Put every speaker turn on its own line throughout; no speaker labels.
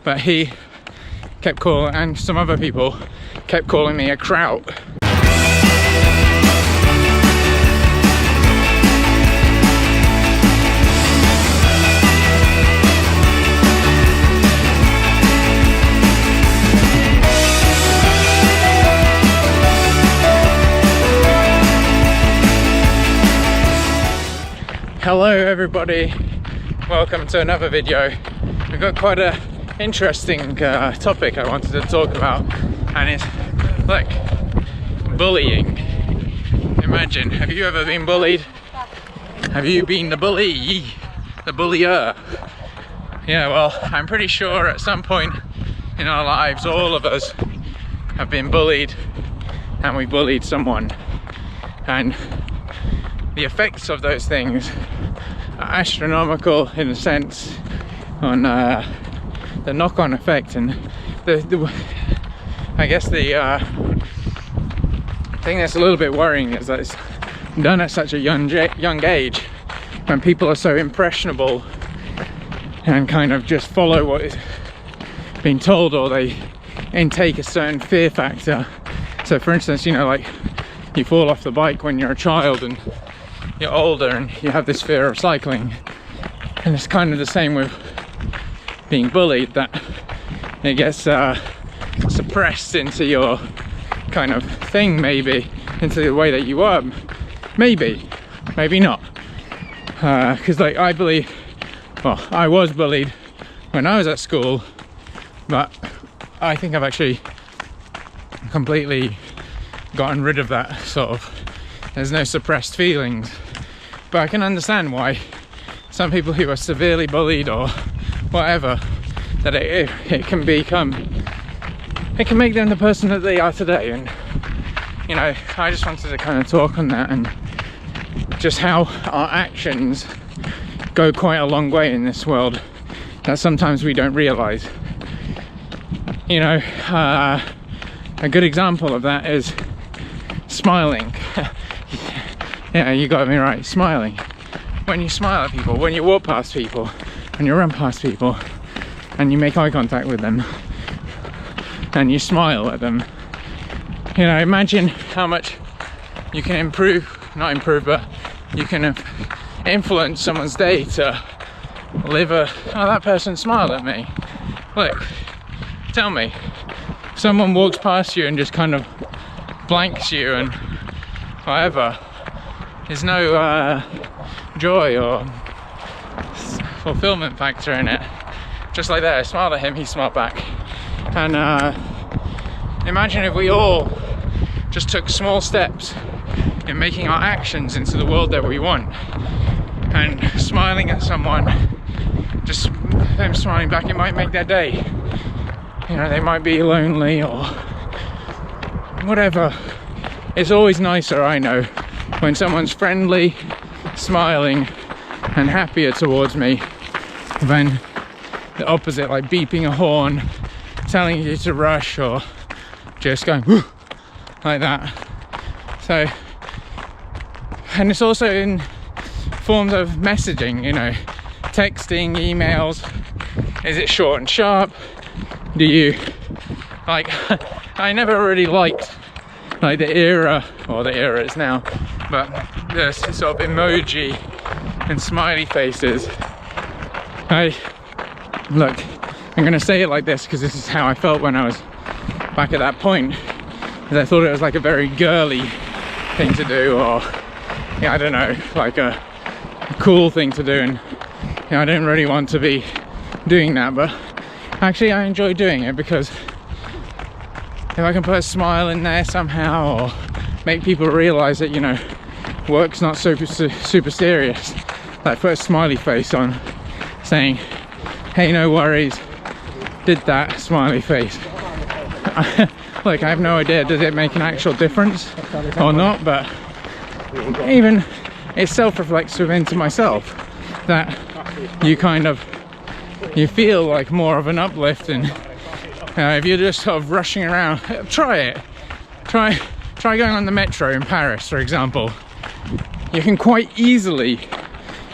but he kept calling, and some other people kept calling me a kraut. Hello everybody, welcome to another video. We've got quite an interesting topic I wanted to talk about, and it's like bullying. Imagine, have you ever been bullied? Have you been the bully? The bullier? Yeah, well, I'm pretty sure at some point in our lives all of us have been bullied, and we bullied someone, and the effects of those things are astronomical in a sense on the knock-on effect. And I guess the thing that's a little bit worrying is that it's done at such a young age, when people are so impressionable and kind of just follow what is being told, or they intake a certain fear factor. So for instance, you know, like you fall off the bike when you're a child and you're older and you have this fear of cycling, and it's kind of the same with being bullied, that it gets suppressed into your kind of thing, maybe into the way that you are, maybe not, because like I believe, well, I was bullied when I was at school, but I think I've actually completely gotten rid of that sort of, there's no suppressed feelings. But I can understand why some people who are severely bullied or whatever, that it can become, it can make them the person that they are today. And you know, I just wanted to kind of talk on that, and just how our actions go quite a long way in this world that sometimes we don't realize. You know, a good example of that is smiling. Yeah, you got me right, smiling. When you smile at people, when you walk past people, when you run past people, and you make eye contact with them, and you smile at them, you know, imagine how much you can not improve, but you can influence someone's day to live oh, that person smiled at me. Look, tell me, if someone walks past you and just kind of blanks you and whatever, there's no joy or fulfillment factor in it. Just like that, I smiled at him, he smiled back. And imagine if we all just took small steps in making our actions into the world that we want, and smiling at someone, just them smiling back, it might make their day. You know, they might be lonely or whatever. It's always nicer, I know, when someone's friendly, smiling and happier towards me, than the opposite, like beeping a horn, telling you to rush, or just going whoo, like that. So, and it's also in forms of messaging, you know, texting, emails. Is it short and sharp? Do you, like, I never really liked like the era, or the era is now, but the sort of emoji and smiley faces. Look, I'm gonna say it like this because this is how I felt when I was back at that point, because I thought it was like a very girly thing to do, or yeah, I don't know, like a cool thing to do, and you know, I didn't really want to be doing that, but actually I enjoy doing it, because if I can put a smile in there somehow, or make people realize that, you know, work's not super serious, like put a smiley face on saying, hey, no worries, did that, smiley face. Like, I have no idea, does it make an actual difference or not, but even it self-reflects into myself, that you kind of, you feel like more of an uplift. And if you're just sort of rushing around, try it. Try going on the metro in Paris, for example. You can quite easily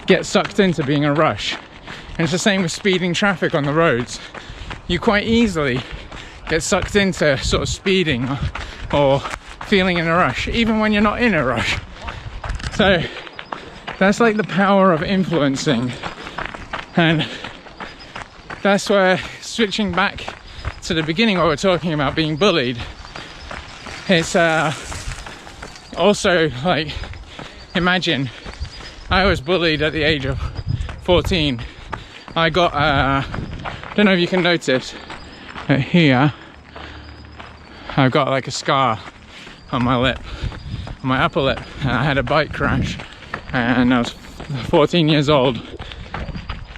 get sucked into being a rush. And it's the same with speeding traffic on the roads. you quite easily get sucked into sort of speeding or feeling in a rush, even when you're not in a rush. So that's like the power of influencing, and that's where, switching back to the beginning where we're talking about being bullied, it's also like, imagine I was bullied at the age of 14. I got don't know if you can notice, but here I've got like a scar on my lip, on my upper lip, and I had a bike crash and I was 14 years old,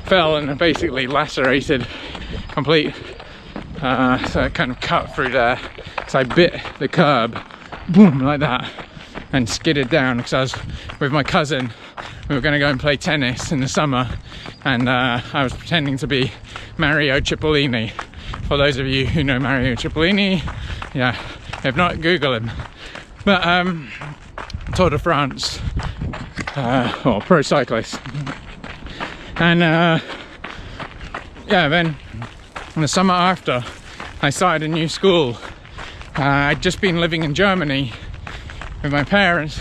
fell and basically lacerated, complete so it kind of cut through there, so I bit the curb, boom, like that, and skidded down because I was with my cousin. We were going to go and play tennis in the summer, and I was pretending to be Mario Cipollini. For those of you who know Mario Cipollini, yeah, if not, Google him. But Tour de France, or pro cyclist. And yeah, then in the summer after, I started a new school. I'd just been living in Germany with my parents,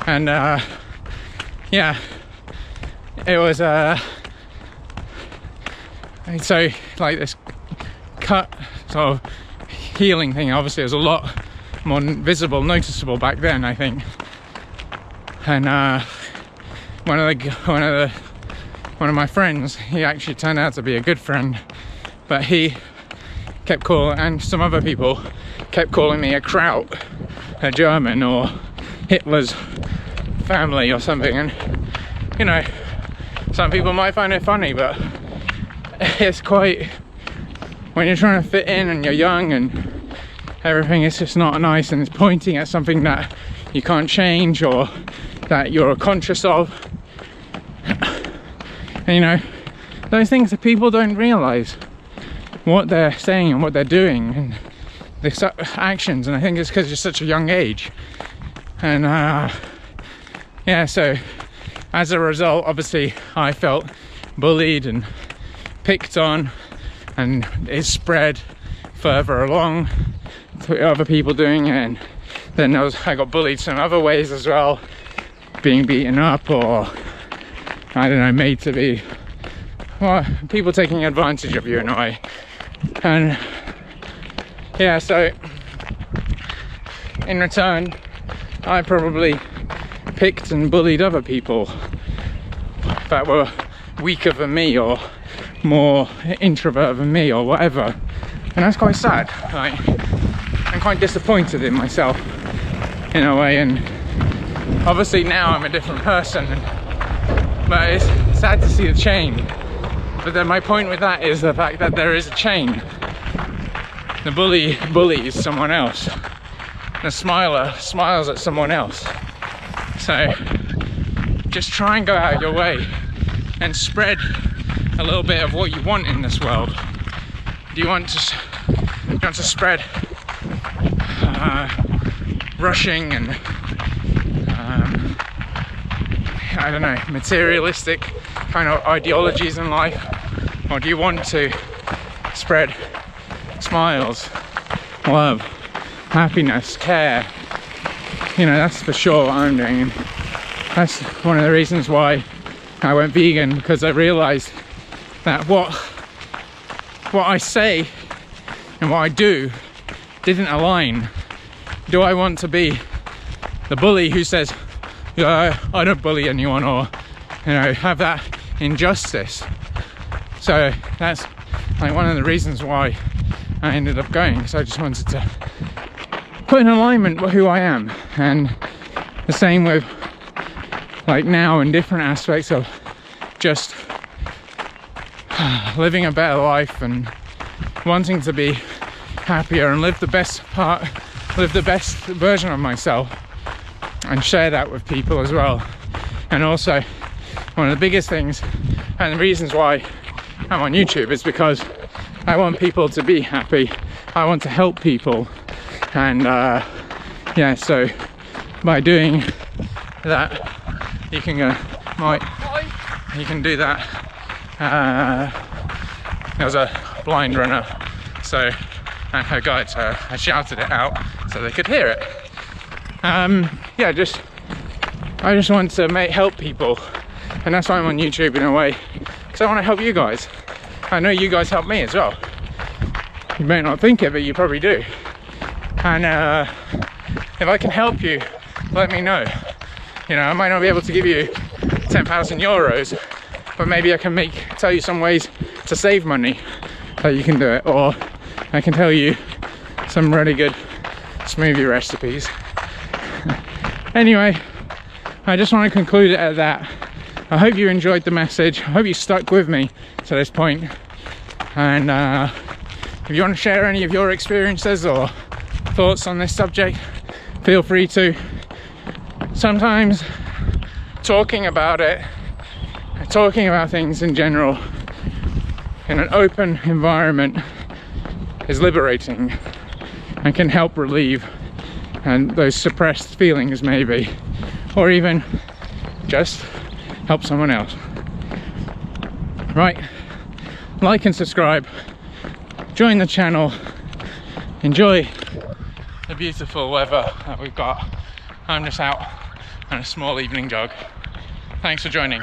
and yeah, it was so like this cut sort of healing thing. Obviously it was a lot more visible, noticeable back then, I think. And one of my friends, he actually turned out to be a good friend, but he kept calling, and some other people kept calling me a Kraut, a German, or Hitler's family or something. And you know, some people might find it funny, but it's quite, when you're trying to fit in and you're young and everything, it's just not nice, and it's pointing at something that you can't change or that you're conscious of. And you know, those things that people don't realize what they're saying and what they're doing and the actions, and I think it's because you're such a young age. And yeah, so as a result, obviously I felt bullied and picked on, and it spread further along to other people doing it. And then I got bullied some other ways as well, being beaten up, or I don't know, made to be, well, people taking advantage of you in a way. And yeah, so in return I probably picked and bullied other people that were weaker than me or more introvert than me or whatever, and that's quite sad. Like, I'm quite disappointed in myself in a way, and obviously now I'm a different person, but it's sad to see the chain. But then my point with that is the fact that there is a chain. The bully bullies someone else, the smiler smiles at someone else. So just try and go out of your way and spread a little bit of what you want in this world. Do you want to spread rushing and I don't know, materialistic kind of ideologies in life, or do you want to spread smiles, love, happiness, care? You know, that's for sure what I'm doing. And that's one of the reasons why I went vegan, because I realized that what I say and what I do didn't align. Do I want to be the bully who says, yeah, I don't bully anyone, or you know, have that injustice? So that's like one of the reasons why I ended up going, because I just wanted to put in alignment with who I am. And the same with like now in different aspects of just living a better life and wanting to be happier and live the best version of myself, and share that with people as well. And also one of the biggest things and the reasons why I'm on YouTube is because I want people to be happy. I want to help people, and yeah, so by doing that you can go, you can do that. There's a blind runner, so, and her guide, so I shouted it out so they could hear it. Yeah, I just want to help people, and that's why I'm on YouTube in a way, because I want to help you guys. I know you guys help me as well. You may not think it, but you probably do. And if I can help you, let me know. You know, I might not be able to give you 10,000 euros, but maybe I can tell you some ways to save money that you can do it, or I can tell you some really good smoothie recipes. Anyway, I just want to conclude it at that. I hope you enjoyed the message. I hope you stuck with me to this point. And if you want to share any of your experiences or thoughts on this subject, feel free to. Sometimes talking about it, talking about things in general in an open environment is liberating and can help relieve and those suppressed feelings, maybe, or even just help someone else. Right, like and subscribe, join the channel, enjoy the beautiful weather that we've got. I'm just out on a small evening jog. Thanks for joining.